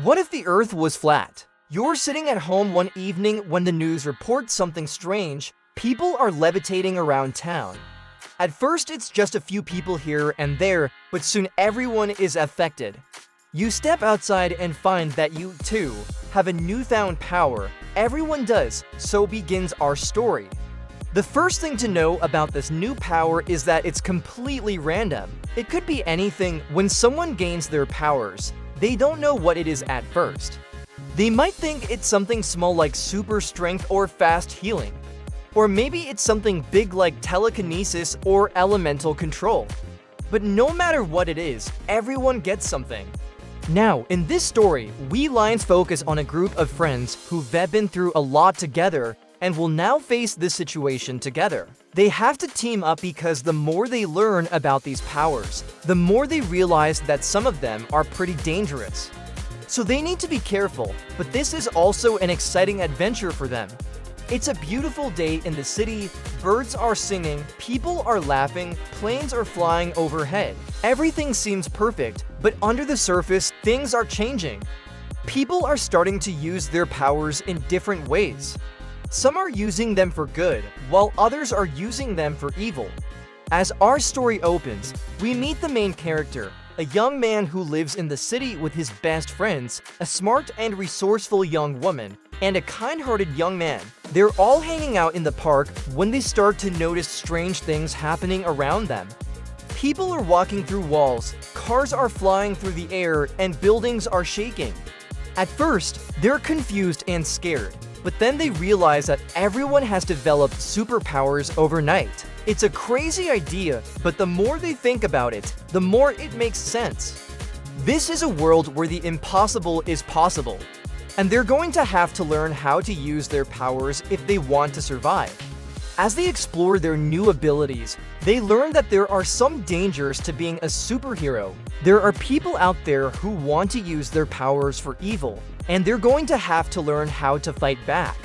What if the Earth was flat? You're sitting at home one evening when the news reports something strange. People are levitating around town. At first, it's just a few people here and there, but soon everyone is affected. You step outside and find that you, too, have a newfound power. Everyone does, so begins our story. The first thing to know about this new power is that it's completely random. It could be anything. When someone gains their powers, they don't know what it is at first. They might think it's something small like super strength or fast healing. Or maybe it's something big like telekinesis or elemental control. But no matter what it is, everyone gets something. Now, in this story, we Lions focus on a group of friends who've been through a lot together and will now face this situation together. They have to team up because the more they learn about these powers, the more they realize that some of them are pretty dangerous. So they need to be careful, but this is also an exciting adventure for them. It's a beautiful day in the city, birds are singing, people are laughing, planes are flying overhead. Everything seems perfect, but under the surface, things are changing. People are starting to use their powers in different ways. Some are using them for good, while others are using them for evil. As our story opens, we meet the main character, a young man who lives in the city with his best friends, a smart and resourceful young woman, and a kind-hearted young man. They're all hanging out in the park when they start to notice strange things happening around them. People are walking through walls, cars are flying through the air, and buildings are shaking. At first, they're confused and scared, but then they realize that everyone has developed superpowers overnight. It's a crazy idea, but the more they think about it, the more it makes sense. This is a world where the impossible is possible, and they're going to have to learn how to use their powers if they want to survive. As they explore their new abilities, they learn that there are some dangers to being a superhero. There are people out there who want to use their powers for evil, and they're going to have to learn how to fight back.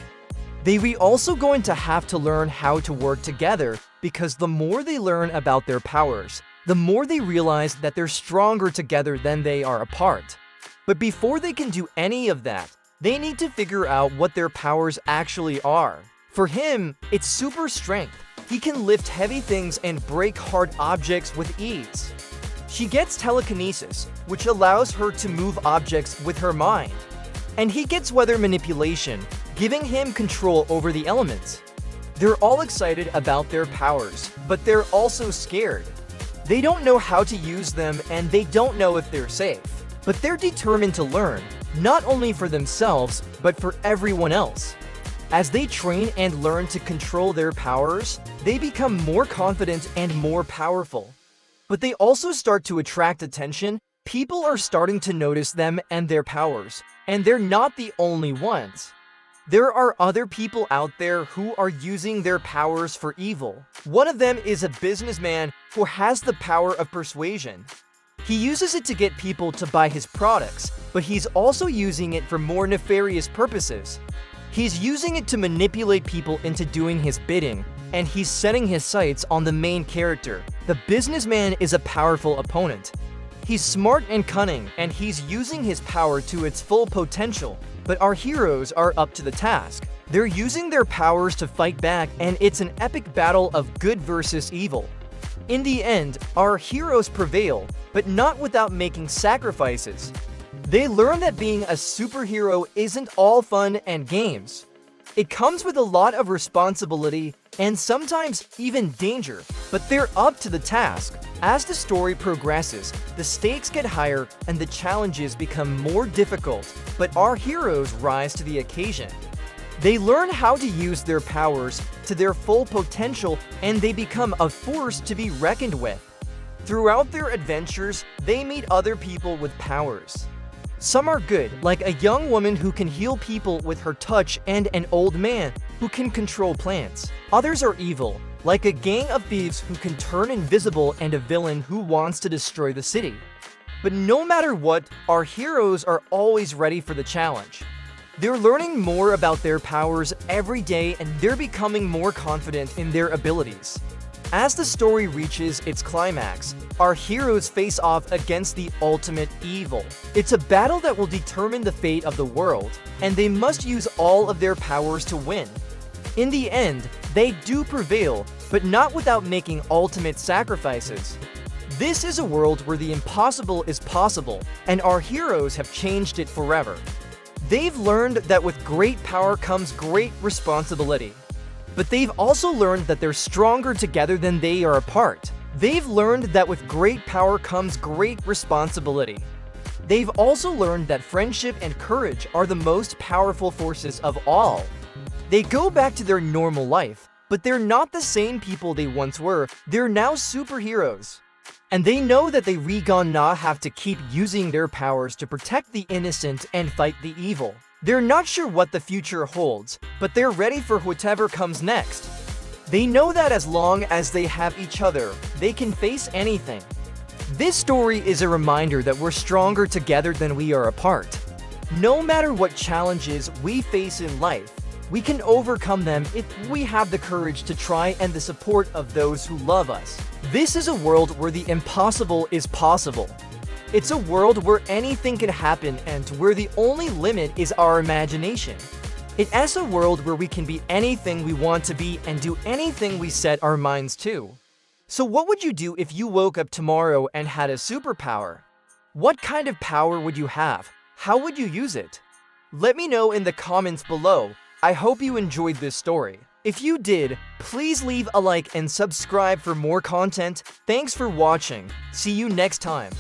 They're also going to have to learn how to work together, because the more they learn about their powers, the more they realize that they're stronger together than they are apart. But before they can do any of that, they need to figure out what their powers actually are. For him, it's super strength. He can lift heavy things and break hard objects with ease. She gets telekinesis, which allows her to move objects with her mind. And he gets weather manipulation, giving him control over the elements. They're all excited about their powers, but they're also scared. They don't know how to use them and they don't know if they're safe. But they're determined to learn, not only for themselves, but for everyone else. As they train and learn to control their powers, they become more confident and more powerful. But they also start to attract attention. People are starting to notice them and their powers, and they're not the only ones. There are other people out there who are using their powers for evil. One of them is a businessman who has the power of persuasion. He uses it to get people to buy his products, but he's also using it for more nefarious purposes. He's using it to manipulate people into doing his bidding, and he's setting his sights on the main character. The businessman is a powerful opponent. He's smart and cunning, and he's using his power to its full potential. But our heroes are up to the task. They're using their powers to fight back, and it's an epic battle of good versus evil. In the end, our heroes prevail, but not without making sacrifices. They learn that being a superhero isn't all fun and games. It comes with a lot of responsibility and sometimes even danger, but they're up to the task. As the story progresses, the stakes get higher and the challenges become more difficult, but our heroes rise to the occasion. They learn how to use their powers to their full potential, and they become a force to be reckoned with. Throughout their adventures, they meet other people with powers. Some are good, like a young woman who can heal people with her touch and an old man who can control plants. Others are evil, like a gang of thieves who can turn invisible and a villain who wants to destroy the city. But no matter what, our heroes are always ready for the challenge. They're learning more about their powers every day and they're becoming more confident in their abilities. As the story reaches its climax, our heroes face off against the ultimate evil. It's a battle that will determine the fate of the world, and they must use all of their powers to win. In the end, they do prevail, but not without making ultimate sacrifices. This is a world where the impossible is possible, and our heroes have changed it forever. They've learned that with great power comes great responsibility. But they've also learned that they're stronger together than they are apart. They've learned that with great power comes great responsibility. They've also learned that friendship and courage are the most powerful forces of all. They go back to their normal life, but they're not the same people they once were. They're now superheroes. And they know that they gonna have to keep using their powers to protect the innocent and fight the evil. They're not sure what the future holds, but they're ready for whatever comes next. They know that as long as they have each other, they can face anything. This story is a reminder that we're stronger together than we are apart. No matter what challenges we face in life, we can overcome them if we have the courage to try and the support of those who love us. This is a world where the impossible is possible. It's a world where anything can happen and where the only limit is our imagination. It's a world where we can be anything we want to be and do anything we set our minds to. So what would you do if you woke up tomorrow and had a superpower? What kind of power would you have? How would you use it? Let me know in the comments below. I hope you enjoyed this story. If you did, please leave a like and subscribe for more content. Thanks for watching. See you next time.